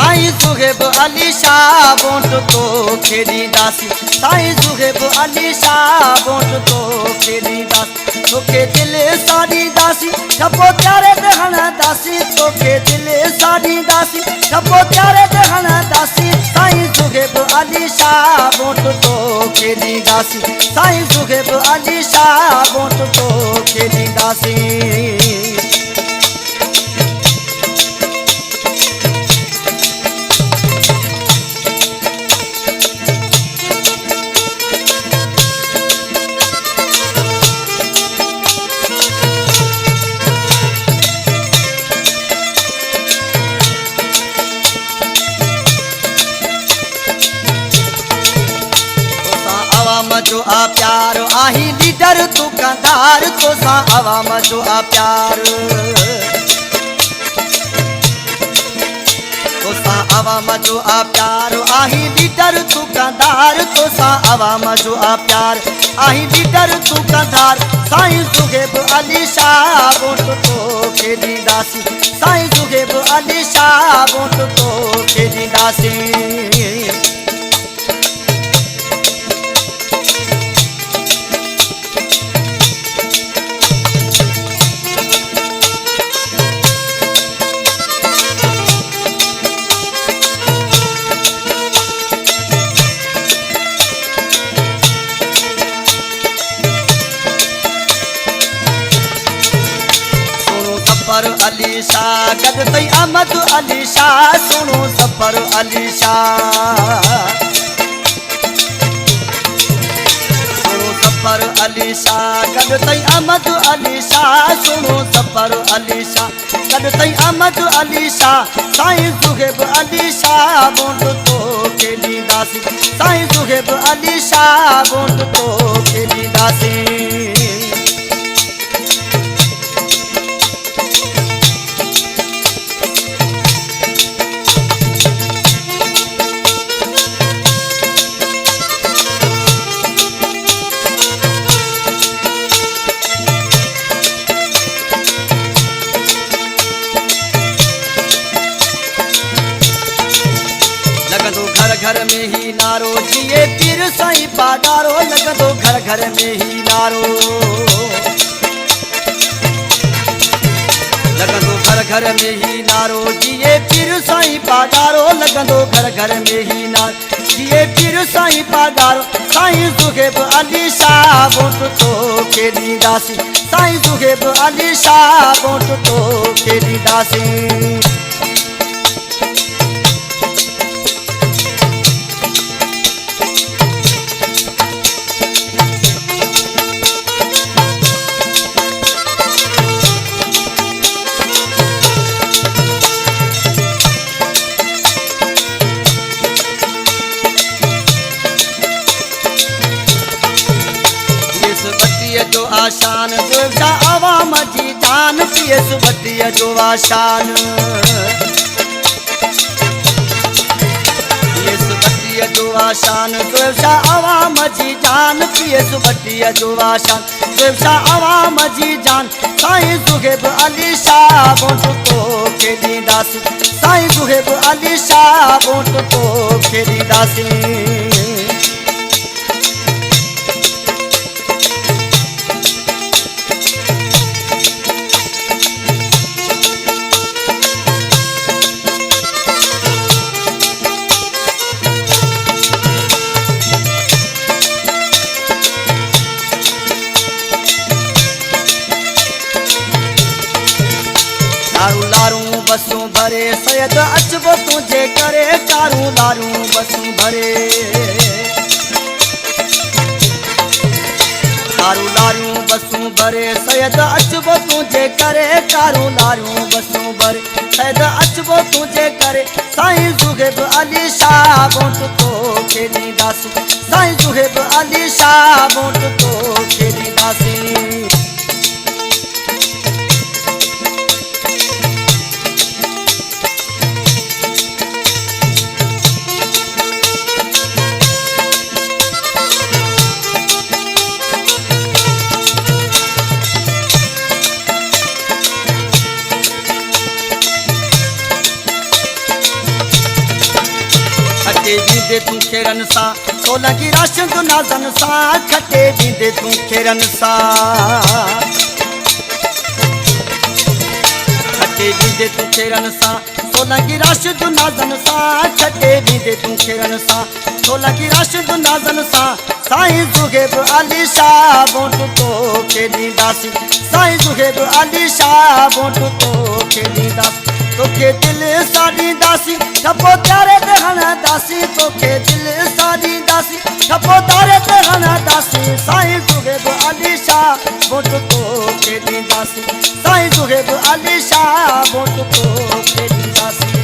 Sai Suhaib Ali Shah vote तो खेड़ी दासी Sai Suhaib Ali Shah vote तो खेड़ी दासी तोखे दिल साड़ी दासी छपो प्यारे दहना दासी तोखे दिल साड़ी दासी छपो प्यारे दहना दासी साईं सुहेब अली शाह वोट तो खेड़ी दासी साईं सुहेब अली शाह वोट तो खेड़ी दासी आवाम जो आ प्यार आही लीडर दुकानदार तो सा आवाम जो आ प्यार तो सा आवाम जो आ प्यार आही लीडर दुकानदार तो सा आवाम जो आ प्यार आही लीडर दुकानदार साईं सुहेब अली शाह वोट तो खेड़ी दासी साईं सुहेब अली शाह वोट तो खेड़ी दासी सफर अली शाह गद अहमद अली शाह सुनो सफर अली शाह सुनो सफर अली शाह गद अहमद अली शाह सुनो सफर अली शाह गद अहमद अली शाह साईं सुहेब अली शाह वोट तो खेड़ी दासी साईं सुहेब अली शाह वोट तो खेड़ी दासी लगदो घर घर में ही नारो जिए पीर साईं पादारो लगदो घर घर में ही नारो लगदो घर घर में ही नारो जिए पीर साईं पादारो लगदो घर घर में ही नारो जिए पीर साईं पादारो साईं सुहेब अली शाह वोट तो खेड़ी दासी साईं सुहेब अली शाह वोट तो खेड़ी दासी जो आशान जो आवाम जी जान पियस बटिया जो आशान पियस बटिया जो आशान जो आवाम जी जान पियस बटिया जो आशान जो आवाम जी जान साईं सुहेब अली शाह वोट तो खेड़ी दासी साईं सुहेब अली शाह वोट तो खेड़ी दासी लारू लारू बसूं भरे सैयद अचबो तुझे करे कारू लारू बसूं भरे लारू लारू बसूं भरे सैयद अचबो तुझे करे कारू लारू बसूं भरे सैयद अचबो तुझे करे साईं सुहेब अली शाह वोट तो खेड़ी दासी साईं सुहेब अली शाह वोट तो खेड़ी दासी खटे बींदे तूं खेरन सा सोलंकी राशिद नाज़न सा खटे बींदे तूं खेरन सा खटे बींदे तूं खेरन सा सोलंकी राशिद नाज़न सा खटे बींदे तूं खेरन सा सोलंकी राशिद नाज़न सा साईं ज़ुहैब अली शाह वोट तोखे ॾींदासीं साईं ज़ुहैब अली शाह वोट तोखे ॾींदासीं तोखे दिल सां ॾींदासीं ठपो तारे ते हणंदासीं तोखे दिल सां ॾींदासीं ठपो तारे ते हणंदासीं साईं ज़ुहैब अली शाह वोट तोखे ॾींदासीं साईं ज़ुहैब अली शाह वोट तोखे ॾींदासीं